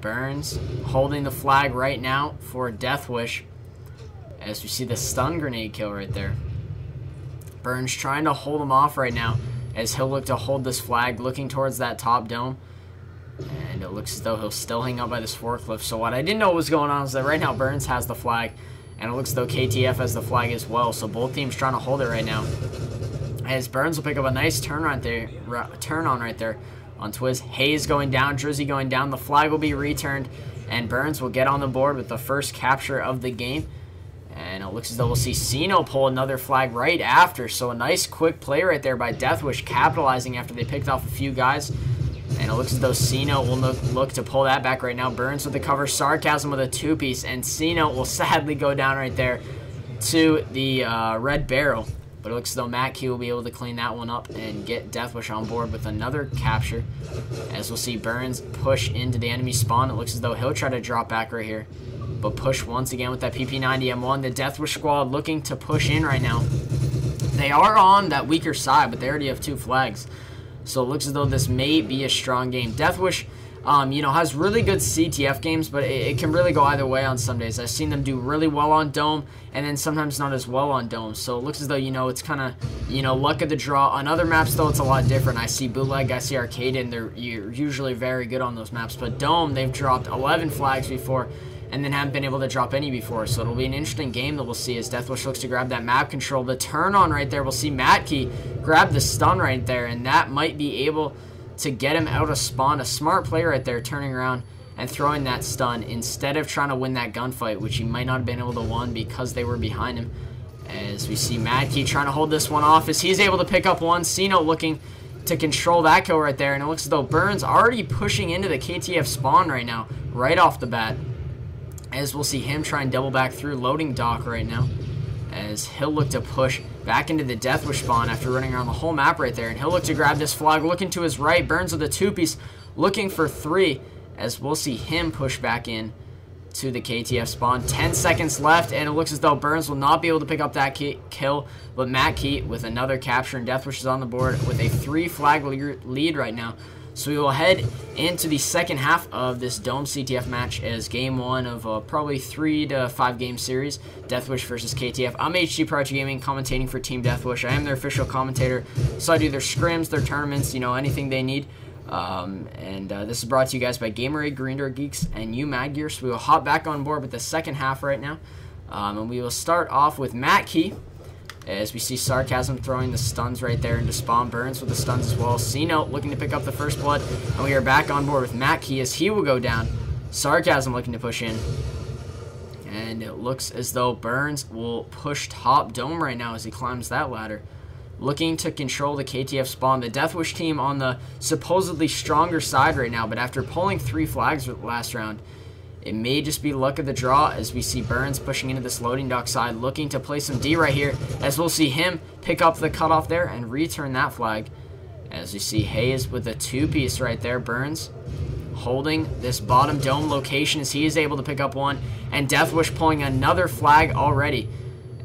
Burns holding the flag right now for Deathwish, as we see the stun grenade kill right there. Burns trying to hold him off right now, as he'll look to hold this flag, looking towards that top dome. And it looks as though he'll still hang up by this forklift. So what I didn't know was going on is that right now Burns has the flag, and it looks as though KTF has the flag as well. So both teams trying to hold it right now. As Burns will pick up a nice turn on right there on Twiz. Hayes going down, Drizzy going down. The flag will be returned, and Burns will get on the board with the first capture of the game. And it looks as though we'll see Sino pull another flag right after. So a nice quick play right there by Deathwish, capitalizing after they picked off a few guys. And it looks as though Sino will look to pull that back right now. Burns with the cover, Sarcasm with a two-piece, and Sino will sadly go down right there to the red barrel. But it looks as though Matt Key will be able to clean that one up and get Deathwish on board with another capture. As we'll see Burns push into the enemy spawn. It looks as though he'll try to drop back right here, but push once again with that PP90M1. The Deathwish squad looking to push in right now. They are on that weaker side, but they already have 2 flags. So it looks as though this may be a strong game. Deathwish, has really good CTF games, but it can really go either way on some days. I've seen them do really well on Dome, and then sometimes not as well on Dome. So it looks as though, it's kind of, luck of the draw. On other maps, though, it's a lot different. I see Bootleg, I see Arcade, and they're usually very good on those maps. But Dome, they've dropped 11 flags before, and then haven't been able to drop any before. So it'll be an interesting game that we'll see as Deathwish looks to grab that map control. The turn on right there, we'll see Matkey grab the stun right there, and that might be able to get him out of spawn. A smart play right there, turning around and throwing that stun instead of trying to win that gunfight, which he might not have been able to win because they were behind him. As we see Matkey trying to hold this one off as he's able to pick up one. Sino looking to control that kill right there, and it looks as though Burns already pushing into the KTF spawn right now, right off the bat. As we'll see him try and double back through loading dock right now, as he'll look to push back into the Deathwish spawn after running around the whole map right there. And he'll look to grab this flag, looking to his right. Burns with a 2-piece, looking for 3, as we'll see him push back in to the KTF spawn. 10 seconds left, and it looks as though Burns will not be able to pick up that kill, but Matt Key with another capture, and Deathwish is on the board with a 3-flag lead right now. So we will head into the second half of this Dome CTF match as game 1 of probably 3 to 5 game series, Deathwish versus KTF. I'm HDProdigyGaming, commentating for Team Deathwish. I am their official commentator, so I do their scrims, their tournaments, anything they need. This is brought to you guys by Gamerade, Green Door Geeks, and Mad Gear. So we will hop back on board with the second half right now. And we will start off with Matt Key, as we see Sarcasm throwing the stuns right there into spawn. Burns with the stuns as well. Sino looking to pick up the first blood. And we are back on board with Matt Key as he will go down. Sarcasm looking to push in. And it looks as though Burns will push top dome right now as he climbs that ladder, looking to control the KTF spawn. The Deathwish team on the supposedly stronger side right now, but after pulling 3 flags last round, it may just be luck of the draw as we see Burns pushing into this loading dock side, looking to play some D right here, as we'll see him pick up the cutoff there and return that flag. As we see Hayes with a 2-piece right there. Burns holding this bottom dome location as he is able to pick up one, and Deathwish pulling another flag already.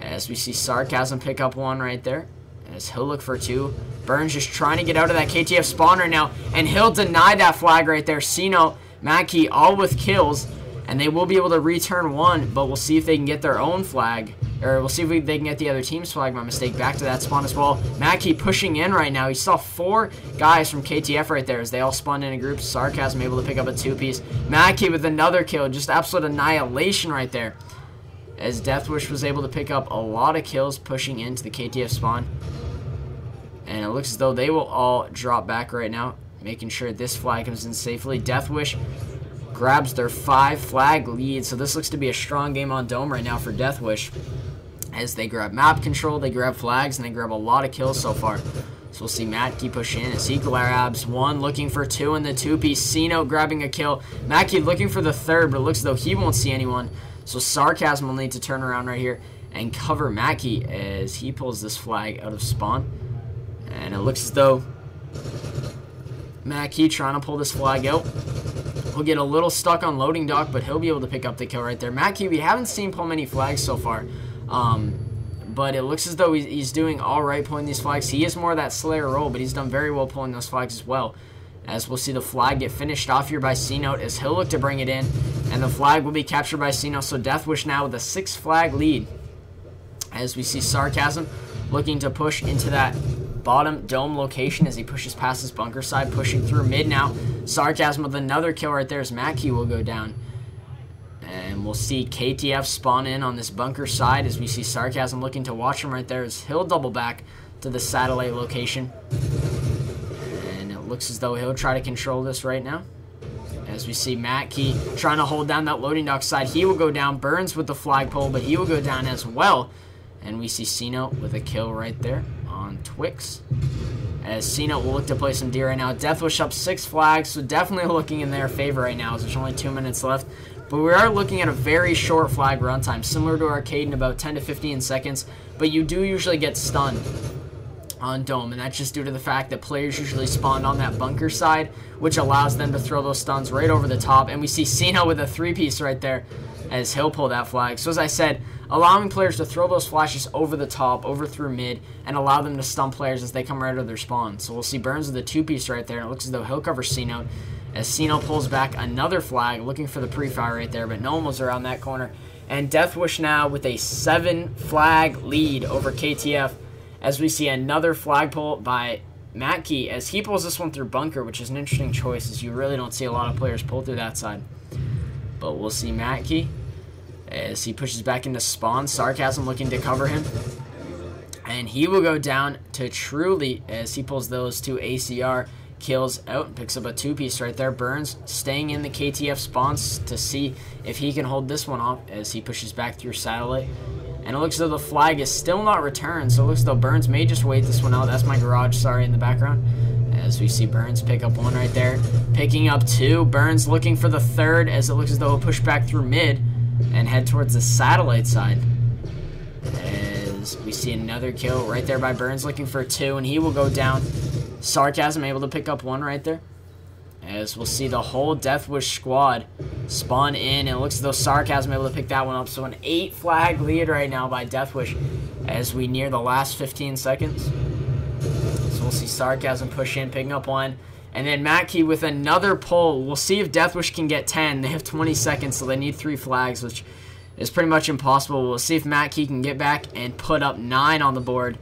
As we see Sarcasm pick up one right there, as he'll look for 2. Burns just trying to get out of that KTF spawn right now, and he'll deny that flag right there. Sino, Matkey all with kills, and they will be able to return 1, but we'll see if they can get their own flag, or we'll see if they can get the other team's flag, my mistake, back to that spawn as well. Matkey pushing in right now. He saw 4 guys from KTF right there as they all spawned in a group. Sarcasm able to pick up a 2-piece. Matkey with another kill, just absolute annihilation right there, as Deathwish was able to pick up a lot of kills pushing into the KTF spawn. And it looks as though they will all drop back right now, making sure this flag comes in safely. Deathwish grabs their 5-flag lead, so this looks to be a strong game on Dome right now for Deathwish, as they grab map control, they grab flags, and they grab a lot of kills so far. So we'll see Matkey push in as he grabs 1, looking for 2 in the 2-piece. Sino grabbing a kill. Matkey looking for the 3rd, but it looks as though he won't see anyone. So Sarcasm will need to turn around right here and cover Matkey as he pulls this flag out of spawn. And it looks as though Matkey trying to pull this flag out. He'll get a little stuck on loading dock, but he'll be able to pick up the kill right there. Matkey, we haven't seen pull many flags so far, but it looks as though he's doing all right pulling these flags. He is more of that Slayer role, but he's done very well pulling those flags as well. as we'll see the flag get finished off here by C-Note as he'll look to bring it in, and the flag will be captured by C-Note. So Deathwish now with a 6 flag lead, as we see Sarcasm looking to push into that bottom dome location as he pushes past his bunker side, pushing through mid now. Sarcasm with another kill right there as Mackie will go down. And we'll see KTF spawn in on this bunker side as we see Sarcasm looking to watch him right there as he'll double back to the satellite location. And it looks as though he'll try to control this right now. As we see Mackie trying to hold down that loading dock side. He will go down. Burns with the flagpole, but he will go down as well. And we see C-Note with a kill right there on Twix. As C-Note will look to play some D right now. Deathwish up 6 flags, so definitely looking in their favor right now as there's only 2 minutes left. But we are looking at a very short flag runtime, similar to Arcade in about 10 to 15 seconds. But you do usually get stunned on Dome, and that's just due to the fact that players usually spawn on that bunker side, which allows them to throw those stuns right over the top. And we see C-Note with a 3-piece right there as he'll pull that flag. So as I said, allowing players to throw those flashes over the top, over through mid, and allow them to stun players as they come right out of their spawn. So we'll see Burns with a 2-piece right there, and it looks as though he'll cover C-Note as C-Note pulls back another flag, looking for the pre-fire right there, but no one was around that corner. And Deathwish now with a 7 flag lead over KTF as we see another flag pull by Mackie as he pulls this one through bunker, which is an interesting choice as you really don't see a lot of players pull through that side. But we'll see Mackie as he pushes back into spawn. Sarcasm looking to cover him. And he will go down to Truly as he pulls those 2 ACR kills out and picks up a 2-piece right there. Burns staying in the KTF spawns to see if he can hold this one off as he pushes back through satellite. And it looks as though the flag is still not returned, so it looks as though Burns may just wait this one out. That's my garage, sorry, in the background. As we see Burns pick up 1 right there. Picking up 2. Burns looking for the 3rd as it looks as though he'll push back through mid and head towards the satellite side. As we see another kill right there by Burns looking for 2, and he will go down. Sarcasm able to pick up 1 right there. As we'll see the whole Deathwish squad spawn in, and it looks as though Sarcasm able to pick that one up. So an 8 flag lead right now by Deathwish as we near the last 15 seconds. So we'll see Sarcasm push in, picking up 1. And then Mackie with another pull. We'll see if Deathwish can get 10. They have 20 seconds, so they need 3 flags, which is pretty much impossible. We'll see if Mackie can get back and put up 9 on the board.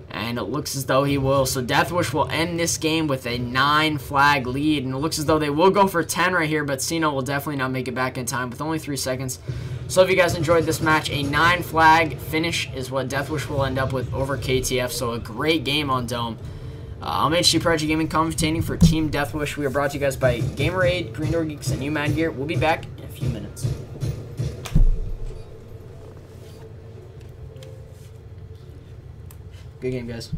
And it looks as though he will. So Deathwish will end this game with a 9 flag lead. And it looks as though they will go for 10 right here, but C-Note will definitely not make it back in time with only 3 seconds. So if you guys enjoyed this match, a 9 flag finish is what Deathwish will end up with over KTF. So a great game on Dome. I'm HDProdigyGaming commentating for Team Deathwish. We are brought to you guys by Gamerade, Green Door Geeks, and New Mad Gear. We'll be back in a few minutes. Good game, guys.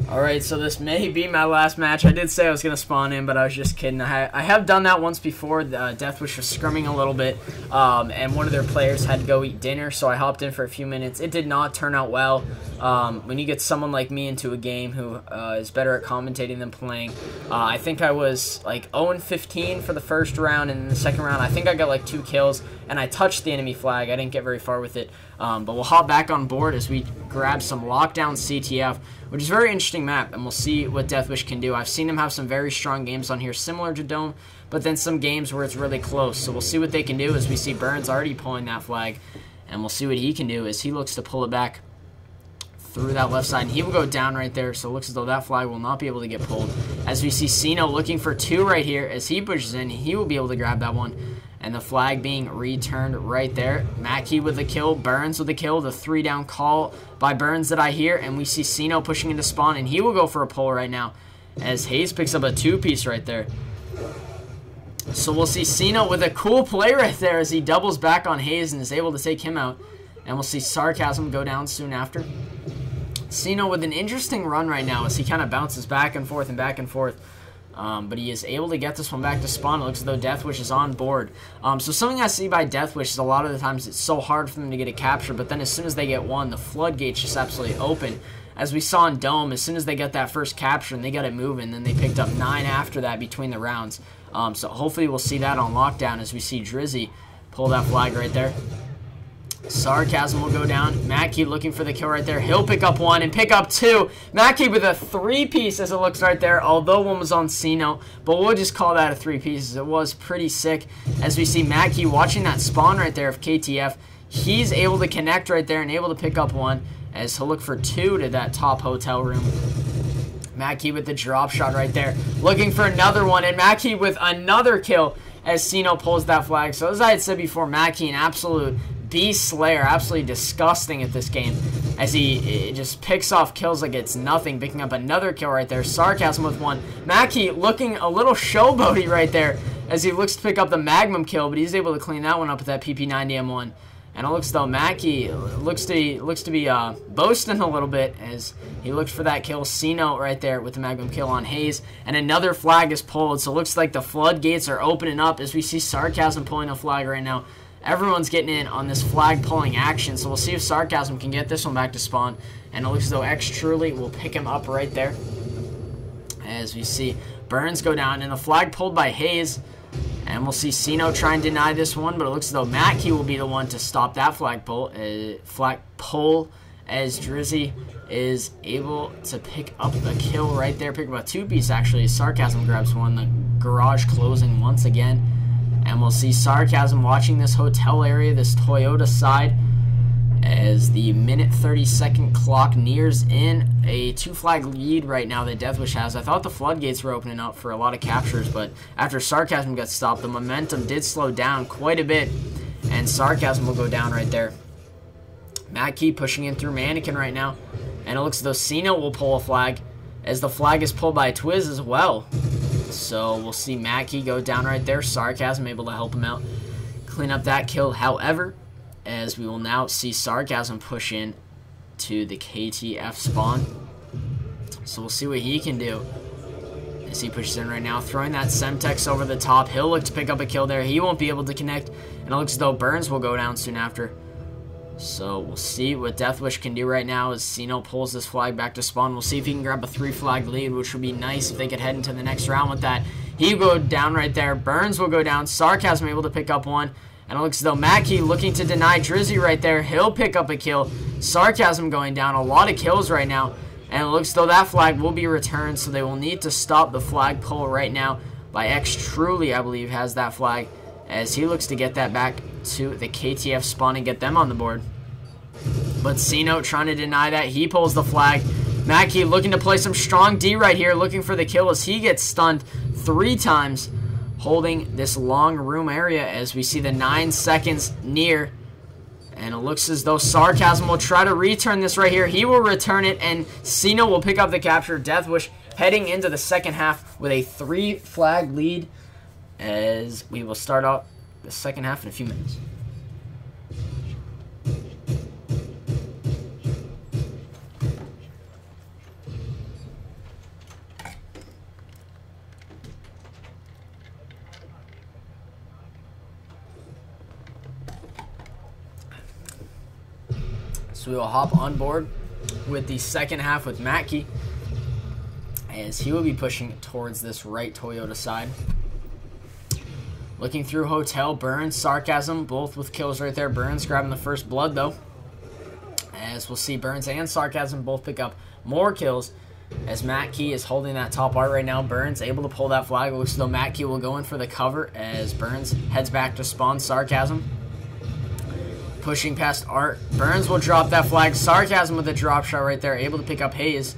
Alright, so this may be my last match. I did say I was going to spawn in, but I was just kidding. I have done that once before. Deathwish was scrimming a little bit, and one of their players had to go eat dinner, so I hopped in for a few minutes. It did not turn out well. When you get someone like me into a game who is better at commentating than playing, I think I was like 0-15 for the first round, and in the second round, I think I got like 2 kills, and I touched the enemy flag. I didn't get very far with it, but we'll hop back on board as we grab some Lockdown CTF, which is a very interesting map, and we'll see what Deathwish can do. I've seen him have some very strong games on here, similar to Dome, but then some games where it's really close. So we'll see what they can do as we see Burns already pulling that flag, and we'll see what he can do as he looks to pull it back through that left side, and he will go down right there, so it looks as though that flag will not be able to get pulled. As we see Cino looking for 2 right here, as he pushes in, he will be able to grab that one, and the flag being returned right there. Mackie with the kill, Burns with the kill, the 3-down call by Burns that I hear, and we see Cino pushing into spawn, and he will go for a pull right now, as Hayes picks up a 2-piece right there. So we'll see Cena with a cool play right there as he doubles back on Hayes and is able to take him out. And we'll see Sarcasm go down soon after. Cena with an interesting run right now as he kind of bounces back and forth and back and forth. But he is able to get this one back to spawn. It looks as though Deathwish is on board. So something I see by Deathwish is a lot of the times it's so hard for them to get a capture, but then as soon as they get one, the floodgates just absolutely open. As we saw in Dome, as soon as they got that first capture and they got it moving, then they picked up 9 after that between the rounds. So hopefully we'll see that on lockdown as we see Drizzy pull that flag right there. Sarcasm will go down. Mackie looking for the kill right there. He'll pick up 1 and pick up 2. Mackie with a 3-piece as it looks right there, although one was on Cino. But we'll just call that a 3-piece. It was pretty sick as we see Mackie watching that spawn right there of KTF. He's able to connect right there and able to pick up 1 as he'll look for 2 to that top hotel room. Mackie with the drop shot right there. Looking for another one. And Mackie with another kill as Cino pulls that flag. So as I had said before, Mackie an absolute beast slayer. Absolutely disgusting at this game. As he just picks off kills like it's nothing. Picking up another kill right there. Sarcasm with 1. Mackie looking a little showboaty right there as he looks to pick up the Magnum kill. But he's able to clean that one up with that PP90M1. And it looks as though Mackie looks to be boasting a little bit as he looks for that kill. Cino right there with the Magnum kill on Hayes. And another flag is pulled. So it looks like the floodgates are opening up as we see Sarcasm pulling a flag right now. Everyone's getting in on this flag pulling action. So we'll see if Sarcasm can get this one back to spawn. And it looks as though X Truly will pick him up right there. As we see Burns go down and a flag pulled by Hayes. And we'll see Cino try and deny this one, but it looks as though Mackie will be the one to stop that flag pull as Drizzy is able to pick up the kill right there. Pick up a 2-piece actually. Sarcasm grabs one. The garage closing once again. And we'll see Sarcasm watching this hotel area, this Toyota side, as the minute 30-second clock nears in. A 2-flag lead right now that Deathwish has. I thought the floodgates were opening up for a lot of captures, but after Sarcasm got stopped, the momentum did slow down quite a bit, and Sarcasm will go down right there. Mackie pushing in through Mannequin right now, and it looks as though Cena will pull a flag, as the flag is pulled by Twiz as well. So we'll see Mackie go down right there. Sarcasm able to help him out, clean up that kill. However, as we will now see Sarcasm push in to the KTF spawn. So we'll see what he can do as he pushes in right now, throwing that Semtex over the top. He'll look to pick up a kill there. He won't be able to connect, and it looks as though Burns will go down soon after. So we'll see what Deathwish can do right now as Cino pulls this flag back to spawn. We'll see if he can grab a 3-flag lead, which would be nice if they could head into the next round with that. He will go down right there. Burns will go down. Sarcasm able to pick up 1. And it looks as though Mackie looking to deny Drizzy right there. He'll pick up a kill. Sarcasm going down. A lot of kills right now. And it looks as though that flag will be returned. So they will need to stop the flag pull right now by X Truly, I believe, has that flag. As he looks to get that back to the KTF spawn and get them on the board. But Cino trying to deny that. He pulls the flag. Mackie looking to play some strong D right here. Looking for the kill as he gets stunned 3 times. Holding this long room area as we see the 9 seconds near. And it looks as though Sarcasm will try to return this right here. He will return it, and Cino will pick up the capture. Deathwish heading into the second half with a 3-flag lead as we will start out the second half in a few minutes. So we will hop on board with the second half with Mackie as he will be pushing towards this right Toyota side. Looking through hotel, Burns, Sarcasm, both with kills right there. Burns grabbing the first blood though. As we'll see Burns and Sarcasm both pick up more kills as Mackie is holding that top art right now. Burns able to pull that flag. It looks as though Mackie will go in for the cover as Burns heads back to spawn. Sarcasm pushing past Art. Burns will drop that flag. Sarcasm with a drop shot right there. Able to pick up Hayes.